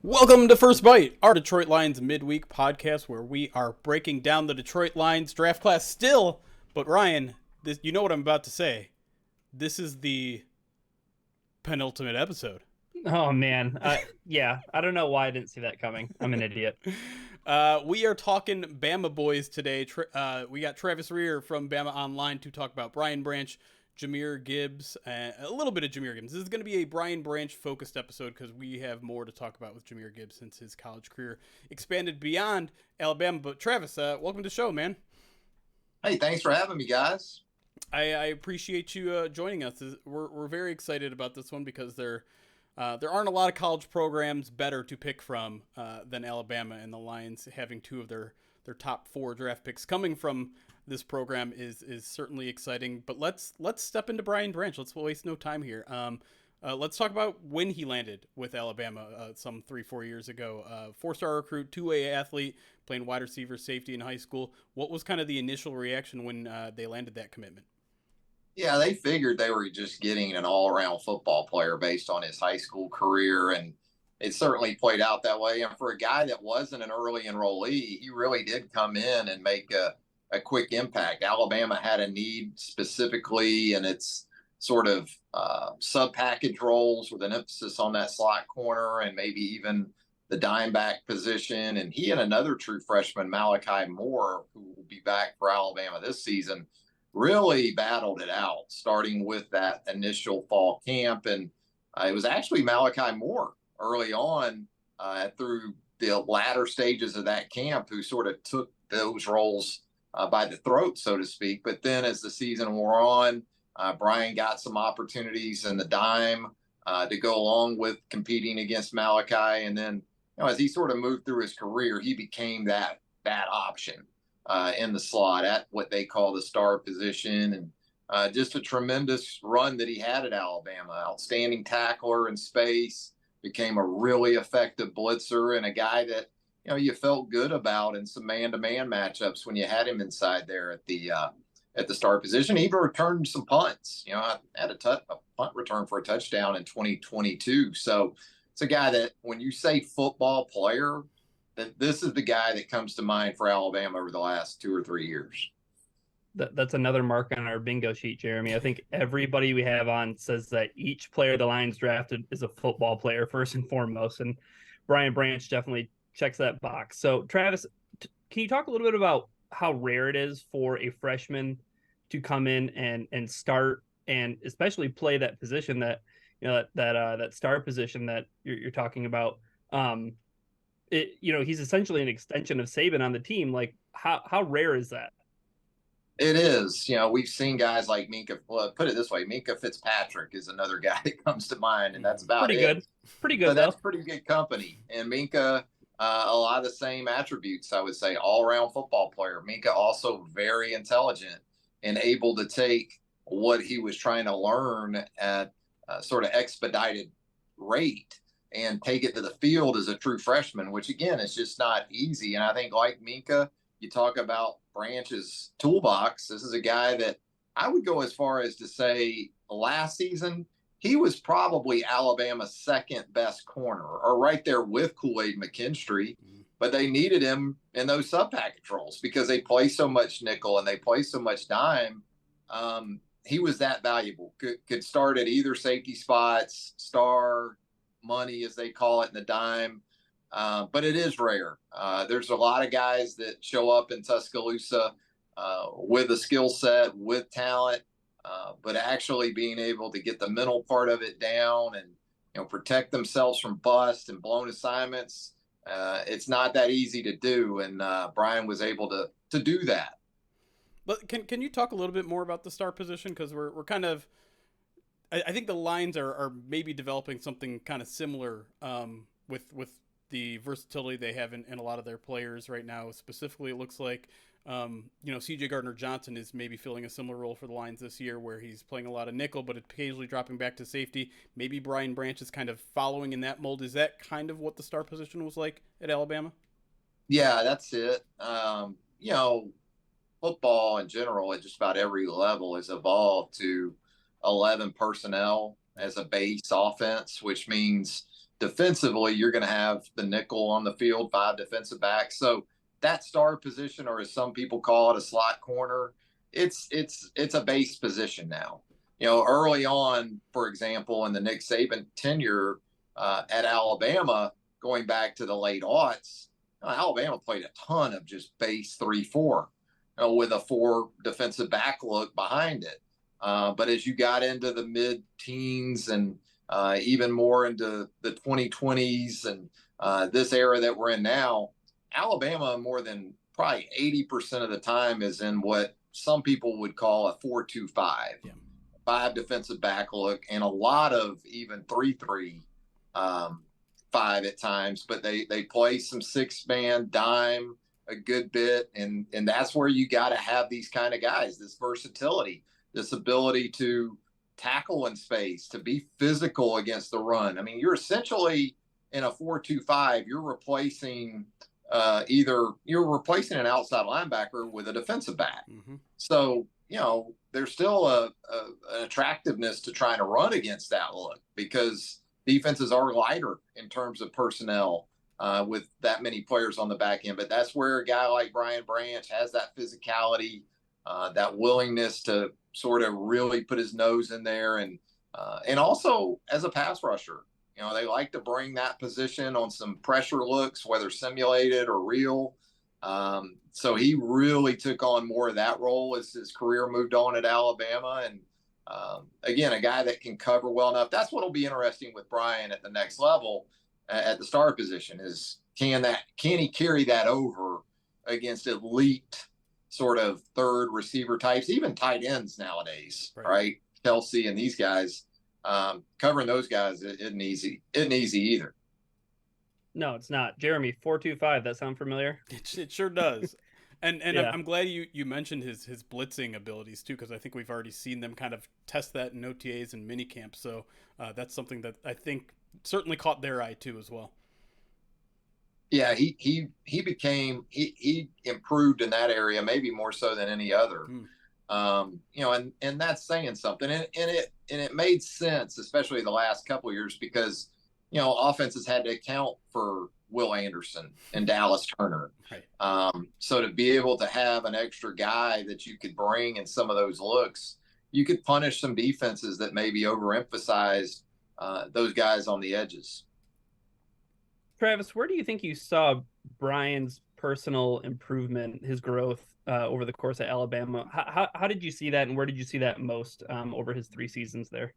Welcome to First Bite, our Detroit Lions midweek podcast where we are breaking down the Detroit Lions draft class still. But Ryan, you know what I'm about to say. This is the penultimate episode. Oh man, yeah, I don't know why I didn't see that coming. I'm an idiot. We are talking Bama boys today. We got Travis Rear from Bama Online to talk about Brian Branch, Jahmyr Gibbs, a little bit of Jahmyr Gibbs. This is going to be a Brian Branch focused episode because we have more to talk about with Jahmyr Gibbs since his college career expanded beyond Alabama. But Travis, welcome to the show, man. Hey, thanks for having me, guys. I appreciate you joining us. We're very excited about this one because there aren't a lot of college programs better to pick from than Alabama, and the Lions having two of their top four draft picks coming from this program is certainly exciting. But let's step into Brian Branch. Let's waste no time here. Let's talk about when he landed with Alabama some 3-4 years ago. 4-star recruit, two-way athlete, playing wide receiver, safety in high school. What was kind of the initial reaction when they landed that commitment? Yeah, they figured they were just getting an all-around football player based on his high school career, and it certainly played out that way. And for a guy that wasn't an early enrollee, he really did come in and make a quick impact. Alabama had a need specifically, and it's sort of sub-package roles with an emphasis on that slot corner and maybe even the dime back position. And he and another true freshman, Malachi Moore, who will be back for Alabama this season, really battled it out, starting with that initial fall camp. And it was actually Malachi Moore early on through the latter stages of that camp who sort of took those roles by the throat, so to speak. But then as the season wore on, Brian got some opportunities in the dime to go along with competing against Malachi. And then, as he sort of moved through his career, he became that option in the slot at what they call the star position. And just a tremendous run that he had at Alabama. Outstanding tackler in space, became a really effective blitzer, and a guy that, you felt good about in some man-to-man matchups when you had him inside there at the star position. He even returned some punts. Had a punt return for a touchdown in 2022. So it's a guy that when you say football player, that this is the guy that comes to mind for Alabama over the last 2 or 3 years. That's another mark on our bingo sheet, Jeremy. I think everybody we have on says that each player the Lions drafted is a football player first and foremost, and Brian Branch definitely checks that box. So, Travis, can you talk a little bit about how rare it is for a freshman to come in and start and especially play that position that that star position that you're talking about? He's essentially an extension of Saban on the team. Like, how rare is that? It is. We've seen guys like Minka. Well, put it this way: Minka Fitzpatrick is another guy that comes to mind, and that's about pretty it. Good. Pretty good, so though. That's pretty good company. And Minka, a lot of the same attributes, I would say, all-around football player. Minka also very intelligent and able to take what he was trying to learn at sort of expedited rate and take it to the field as a true freshman, which again is just not easy. And I think like Minka, you talk about Branch's toolbox. This is a guy that I would go as far as to say last season, he was probably Alabama's second best corner, or right there with Kool-Aid McKinstry. But they needed him in those sub-package roles because they play so much nickel and they play so much dime. He was that valuable. Could start at either safety spots, star, money, as they call it, in the dime. But it is rare. There's a lot of guys that show up in Tuscaloosa with a skill set, with talent, but actually being able to get the mental part of it down and protect themselves from bust and blown assignments. It's not that easy to do, and Brian was able to do that. But can you talk a little bit more about the star position, because we're kind of, I think the Lions are maybe developing something kind of similar with the versatility they have in a lot of their players right now. Specifically, it looks like C.J. Gardner-Johnson is maybe filling a similar role for the Lions this year, where he's playing a lot of nickel, but occasionally dropping back to safety. Maybe Brian Branch is kind of following in that mold. Is that kind of what the star position was like at Alabama? Yeah, that's it. Football in general at just about every level has evolved to 11 personnel as a base offense, which means defensively, you're going to have the nickel on the field, 5 defensive backs. So that star position, or as some people call it, a slot corner, it's a base position now. Early on, for example, in the Nick Saban tenure at Alabama, going back to the late aughts, Alabama played a ton of just base 3-4 with a 4 defensive back look behind it. But as you got into the mid-teens and even more into the 2020s and this era that we're in now, Alabama more than probably 80% of the time is in what some people would call a 4-2-5, 5 defensive back look, and a lot of even 3-3, 5 at times. But they play some 6-man dime a good bit, and that's where you got to have these kind of guys, this versatility, this ability to tackle in space, to be physical against the run. I mean, you're essentially in a 4-2-5, you're replacing an outside linebacker with a defensive back. Mm-hmm. So, there's still an attractiveness to trying to run against that look, because defenses are lighter in terms of personnel with that many players on the back end. But that's where a guy like Brian Branch has that physicality, that willingness to sort of really put his nose in there. And also as a pass rusher, they like to bring that position on some pressure looks, whether simulated or real. So he really took on more of that role as his career moved on at Alabama. And again, a guy that can cover well enough. That's what will be interesting with Brian at the next level at the star position is can he carry that over against elite sort of third receiver types, even tight ends nowadays, right? Kelsey and these guys, covering those guys isn't easy either. No, it's not. Jeremy, 4-2-5. That sound familiar? It sure does. And yeah. I'm glad you mentioned his blitzing abilities too, because I think we've already seen them kind of test that in OTAs and minicamp. So that's something that I think certainly caught their eye too as well. Yeah, he improved in that area, maybe more so than any other. And that's saying something. And it made sense, especially the last couple of years, because offenses had to account for Will Anderson and Dallas Turner. Right. So to be able to have an extra guy that you could bring in some of those looks, you could punish some defenses that maybe overemphasized those guys on the edges. Travis, where do you think you saw Brian's personal improvement, his growth over the course of Alabama? How did you see that, and where did you see that most over his 3 seasons there?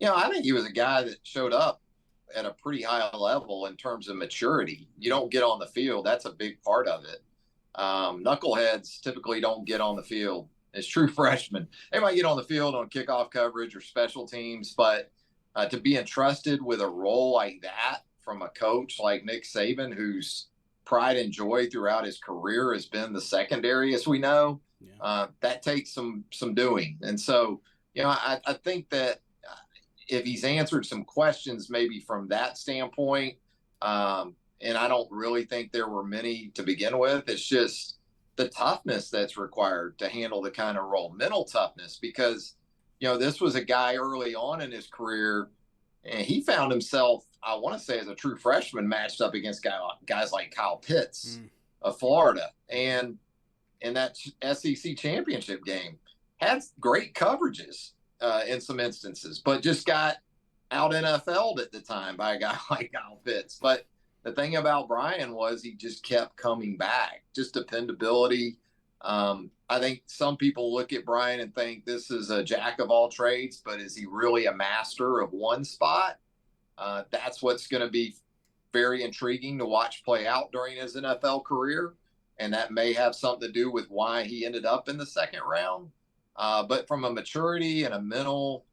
I think he was a guy that showed up at a pretty high level in terms of maturity. You don't get on the field. That's a big part of it. Knuckleheads typically don't get on the field as true freshmen. They might get on the field on kickoff coverage or special teams, but to be entrusted with a role like that from a coach like Nick Saban, whose pride and joy throughout his career has been the secondary, as we know, that takes some doing. And so, I think that if he's answered some questions maybe from that standpoint, and I don't really think there were many to begin with, it's just the toughness that's required to handle the kind of role, mental toughness, because, this was a guy early on in his career, and he found himself, I want to say as a true freshman, matched up against guys like Kyle Pitts of Florida. And in that SEC championship game, had great coverages in some instances, but just got out NFL'd at the time by a guy like Kyle Pitts. But the thing about Brian was he just kept coming back, just dependability. I think some people look at Brian and think this is a jack of all trades, but is he really a master of one spot? That's what's going to be very intriguing to watch play out during his NFL career. And that may have something to do with why he ended up in the second round. But from a maturity and a mental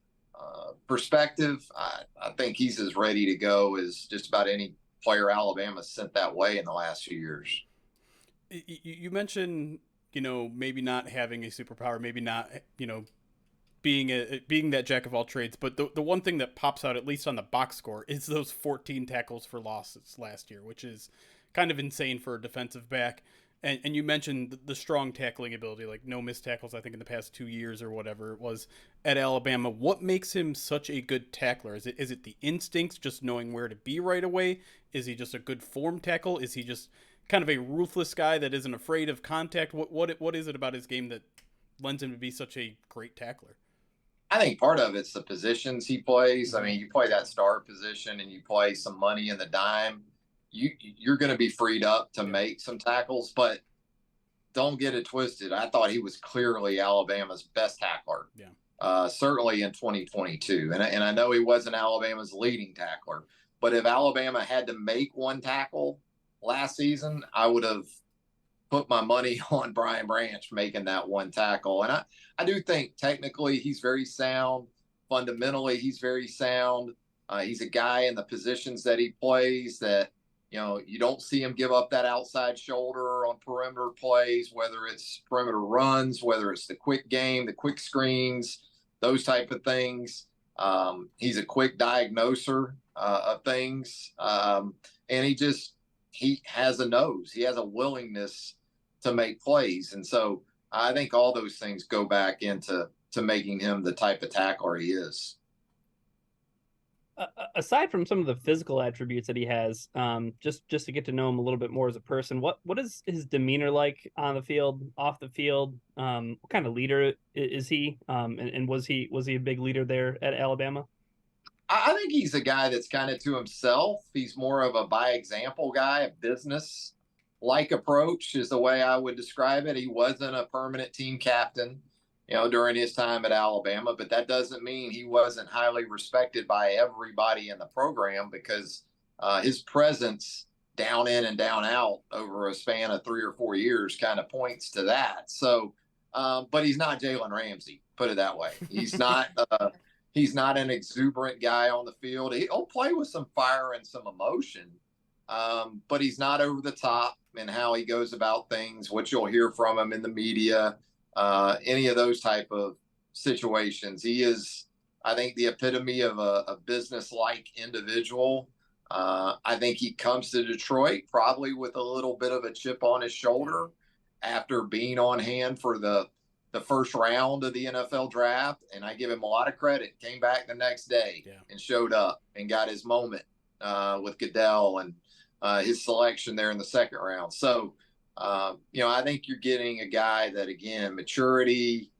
perspective, I think he's as ready to go as just about any player Alabama sent that way in the last few years. You mentioned, maybe not having a superpower, maybe not, being that jack of all trades. But the one thing that pops out, at least on the box score, is those 14 tackles for losses last year, which is kind of insane for a defensive back. And you mentioned the strong tackling ability, like no missed tackles, I think, in the past 2 years or whatever it was at Alabama. What makes him such a good tackler? Is it the instincts, just knowing where to be right away? Is he just a good form tackle? Is he just kind of a ruthless guy that isn't afraid of contact? What is it about his game that lends him to be such a great tackler? I think part of it's the positions he plays. I Mhm. mean, you play that star position and you play some money in the dime, you're going to be freed up to Yeah. make some tackles, but don't get it twisted. I thought he was clearly Alabama's best tackler. Yeah. Certainly in 2022. And I know he wasn't Alabama's leading tackler, but if Alabama had to make one tackle last season, I would have put my money on Brian Branch making that one tackle. And I do think technically he's very sound. Fundamentally, he's very sound. He's a guy in the positions that he plays that, you don't see him give up that outside shoulder on perimeter plays, whether it's perimeter runs, whether it's the quick game, the quick screens, those type of things. He's a quick diagnoser of things. And he has a nose. He has a willingness to make plays. And so I think all those things go back into making him the type of tackler he is. Aside from some of the physical attributes that he has, just to get to know him a little bit more as a person, what is his demeanor like on the field, off the field? What kind of leader is he? And was he a big leader there at Alabama? I think he's a guy that's kind of to himself. He's more of a by example guy, a business like approach is the way I would describe it. He wasn't a permanent team captain, during his time at Alabama, but that doesn't mean he wasn't highly respected by everybody in the program because his presence down in and down out over a span of 3 or 4 years kind of points to that. So, but he's not Jalen Ramsey, put it that way. He's not. He's not an exuberant guy on the field. He'll play with some fire and some emotion, but he's not over the top in how he goes about things, what you'll hear from him in the media, any of those type of situations. He is, I think, the epitome of a business-like individual. I think he comes to Detroit probably with a little bit of a chip on his shoulder after being on hand for the first round of the NFL draft, and I give him a lot of credit. Came back the next day and showed up and got his moment with Goodell and his selection there in the second round. So, I think you're getting a guy that, again, maturity,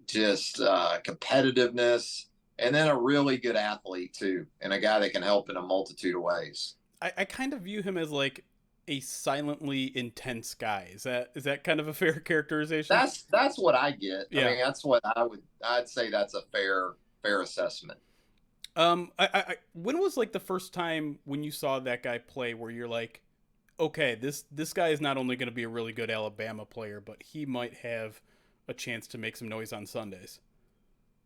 just competitiveness, and then a really good athlete too, and a guy that can help in a multitude of ways. I kind of view him as like a silently intense guy. Is that kind of a fair characterization? That's what I get. Yeah. I mean, that's what I'd say that's a fair assessment. When was like the first time when you saw that guy play where you're like, okay, this guy is not only going to be a really good Alabama player, but he might have a chance to make some noise on Sundays?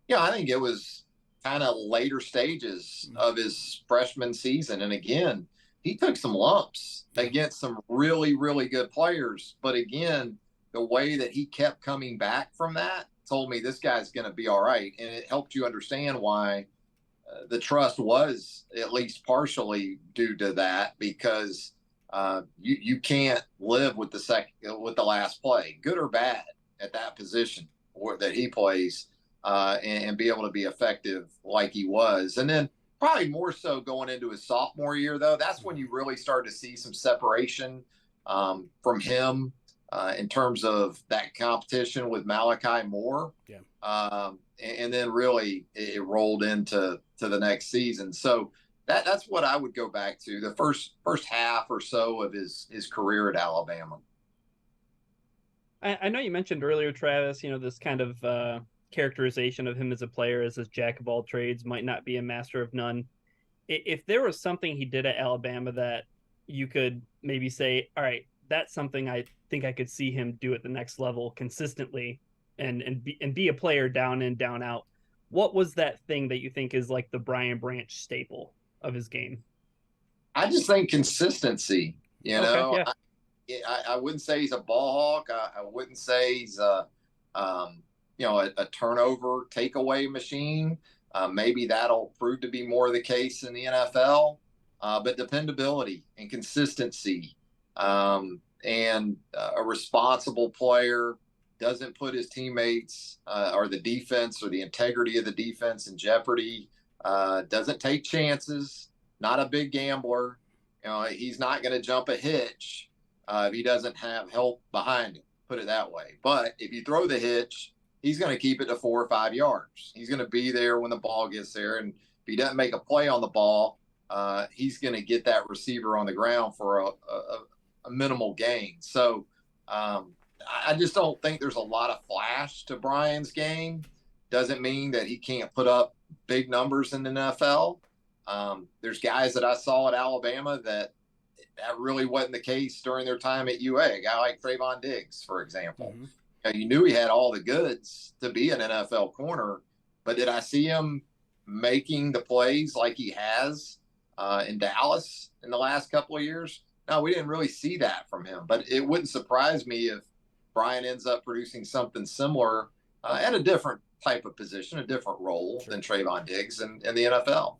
Yeah, I think it was kind of later stages of his freshman season. And again, he took some lumps against some really, really good players. But again, the way that he kept coming back from that told me this guy's going to be all right. And it helped you understand why the trust was at least partially due to that, because you can't live with the last play, good or bad, at that position that he plays, and be able to be effective like he was. And then probably more so going into his sophomore year, though, that's when you really start to see some separation from him in terms of that competition with Malachi Moore. Yeah. And then really it rolled into the next season. So that's what I would go back to, the first half or so of his career at Alabama. I know you mentioned earlier, Travis, this kind of characterization of him as a player as a jack of all trades, might not be a master of none. If there was something he did at Alabama that you could maybe say, all right, that's something I think I could see him do at the next level consistently and be a player down in, down out, what was that thing that you think is like the Brian Branch staple of his game? I just think consistency, Okay, yeah. I wouldn't say he's a ball hawk. I wouldn't say he's a turnover takeaway machine. Maybe that'll prove to be more the case in the NFL. But dependability and consistency, and a responsible player, doesn't put his teammates or the defense or the integrity of the defense in jeopardy, doesn't take chances, not a big gambler. He's not going to jump a hitch if he doesn't have help behind him, put it that way. But if you throw the hitch, he's going to keep it to 4 or 5 yards. He's going to be there when the ball gets there. And if he doesn't make a play on the ball, he's going to get that receiver on the ground for a minimal gain. So I just don't think there's a lot of flash to Brian's game. Doesn't mean that he can't put up big numbers in the NFL. There's guys that I saw at Alabama that really wasn't the case during their time at UA. A guy like Trayvon Diggs, for example. Mm-hmm. You knew he had all the goods to be an NFL corner, but did I see him making the plays like he has in Dallas in the last couple of years? No, we didn't really see that from him. But it wouldn't surprise me if Brian ends up producing something similar at a different type of position, a different role than Trayvon Diggs in the NFL.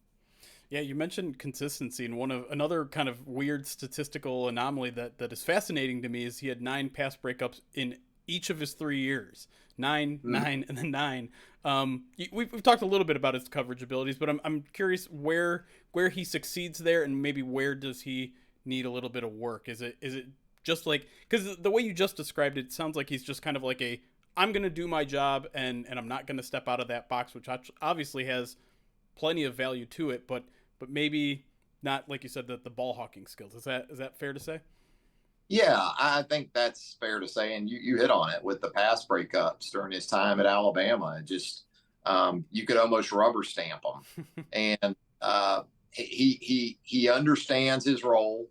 Yeah, you mentioned consistency, and another kind of weird statistical anomaly that is fascinating to me is he had 9 pass breakups in each of his 3 years. 9, 9, and then 9. We've talked a little bit about his coverage abilities, but I'm curious where he succeeds there, and maybe where does he need a little bit of work? Is it just like, because the way you just described it sounds like he's just kind of like I'm going to do my job and I'm not going to step out of that box, which obviously has plenty of value to it, but maybe not, like you said, the ball hawking skills. Is that fair to say? Yeah, I think that's fair to say. And you hit on it with the pass breakups during his time at Alabama. Just you could almost rubber stamp him. And he understands his role.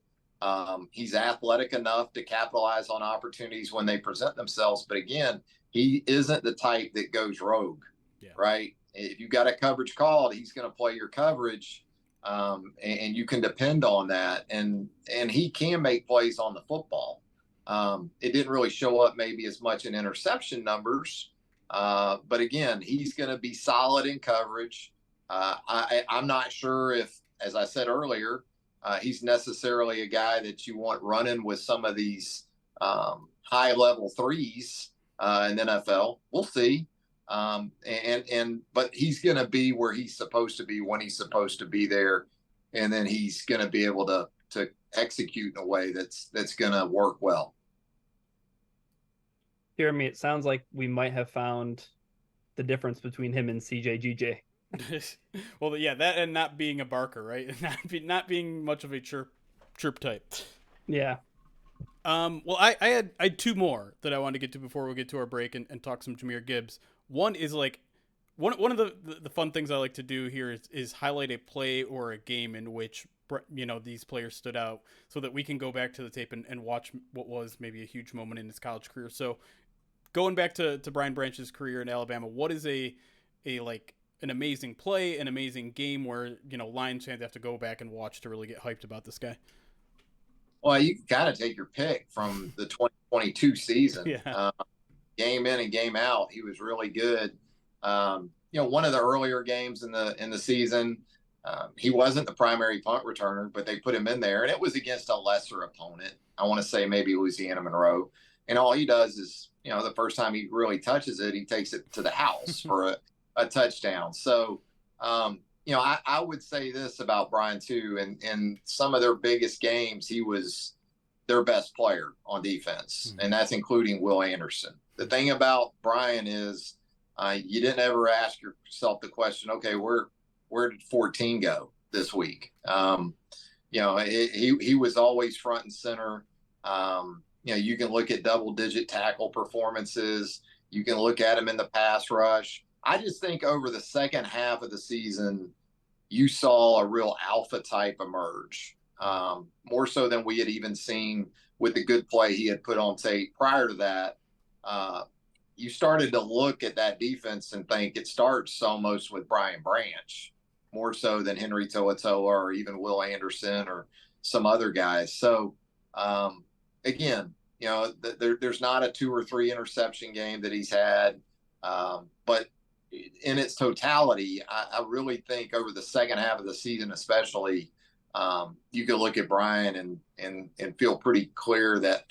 He's athletic enough to capitalize on opportunities when they present themselves. But again, he isn't the type that goes rogue, right? If you've got a coverage called, he's going to play your coverage. And you can depend on that. And he can make plays on the football. It didn't really show up maybe as much in interception numbers. But again, he's going to be solid in coverage. I'm not sure if, as I said earlier, he's necessarily a guy that you want running with some of these high level threes in the NFL. We'll see. But he's going to be where he's supposed to be when he's supposed to be there. And then he's going to be able to execute in a way that's going to work well. Jeremy, it sounds like we might have found the difference between him and CJ GJ. Well, yeah, that and not being a barker, right? Not being much of a chirp type. Yeah. Well, I had 2 more that I wanted to get to before we get to our break and talk some Jahmyr Gibbs. One is like one of the fun things I like to do here is highlight a play or a game in which these players stood out, so that we can go back to the tape and watch what was maybe a huge moment in his college career. So going back to Brian Branch's career in Alabama, what is an amazing play, an amazing game where Lions fans have to go back and watch to really get hyped about this guy? Well, you can kind of take your pick from the 2022 season. Yeah. Game in and game out, he was really good. One of the earlier games in the season, he wasn't the primary punt returner, but they put him in there, and it was against a lesser opponent. I want to say maybe Louisiana Monroe, and all he does is, the first time he really touches it, he takes it to the house for a touchdown. So, I would say this about Brian too. In some of their biggest games, he was their best player on defense, and that's including Will Anderson. The thing about Brian is you didn't ever ask yourself the question, okay, where did 14 go this week? He was always front and center. You can look at double-digit tackle performances. You can look at him in the pass rush. I just think over the second half of the season, you saw a real alpha type emerge, more so than we had even seen with the good play he had put on tape prior to that. You started to look at that defense and think it starts almost with Brian Branch, more so than Henry To'oTo'o or even Will Anderson or some other guys. So, again, there's not a 2 or 3 interception game that he's had, but in its totality, I really think over the second half of the season, especially, you can look at Brian and feel pretty good that,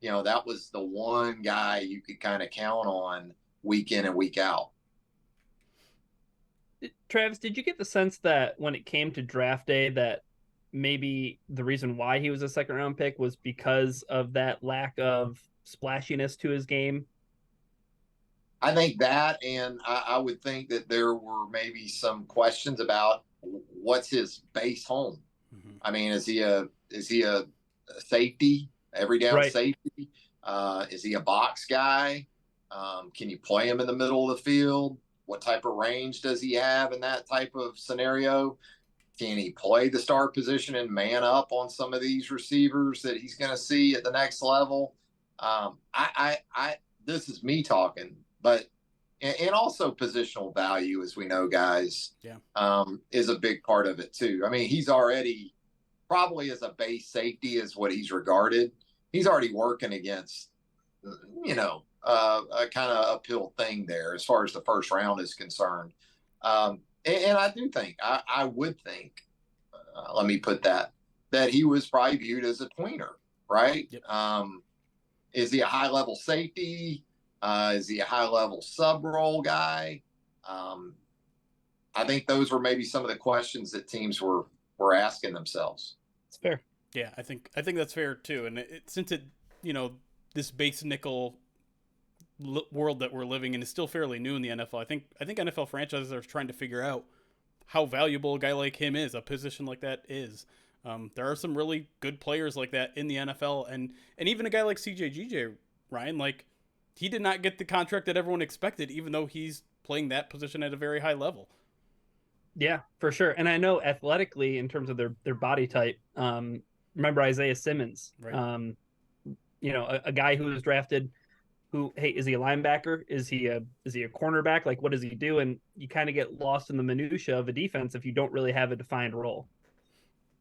that was the one guy you could kind of count on week in and week out. Travis, did you get the sense that when it came to draft day that maybe the reason why he was a second round pick was because of that lack of splashiness to his game? I think that, and I would think that there were maybe some questions about what's his base home. Mm-hmm. I mean, is he a safety, every down safety? Is he a box guy? Can you play him in the middle of the field? What type of range does he have in that type of scenario? Can he play the star position and man up on some of these receivers that he's going to see at the next level? This is me talking, but and also positional value, as we know, guys, is a big part of it too. I mean, he's already probably as a base safety is what he's regarded. He's already working against, a kind of uphill thing there as far as the first round is concerned. And I do think, I would think, let me put that he was probably viewed as a tweener, right? Yep. Is he a high-level safety? Is he a high-level sub-role guy? I think those were maybe some of the questions that teams were asking themselves. It's fair. Yeah, I think that's fair too. And since this base nickel world that we're living in is still fairly new in the NFL, I think NFL franchises are trying to figure out how valuable a guy like him is, a position like that is. There are some really good players like that in the NFL, and even a guy like CJGJ, Ryan, like, he did not get the contract that everyone expected, even though he's playing that position at a very high level. Yeah, for sure. And I know athletically, in terms of their body type, remember Isaiah Simmons, right? A guy who was drafted is he a linebacker? Is he a cornerback? Like, what does he do? And you kind of get lost in the minutia of a defense if you don't really have a defined role.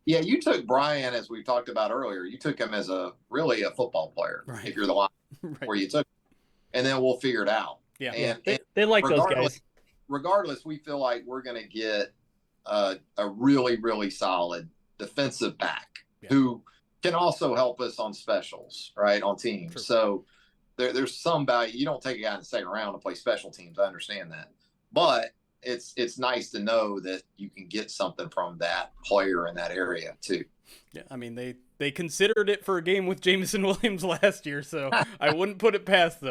Yeah, you took Brian, as we talked about earlier, you took him as really a football player, right? If you're the line where you took him. And then we'll figure it out. Yeah, and they like those guys. Regardless, we feel like we're going to get a really, really solid defensive back who can also help us on specials, right, on teams. True. So there's some value. You don't take a guy in the second round to play special teams. I understand that. But it's nice to know that you can get something from that player in that area too. Yeah, I mean, they considered it for a game with Jameson Williams last year, so I wouldn't put it past them.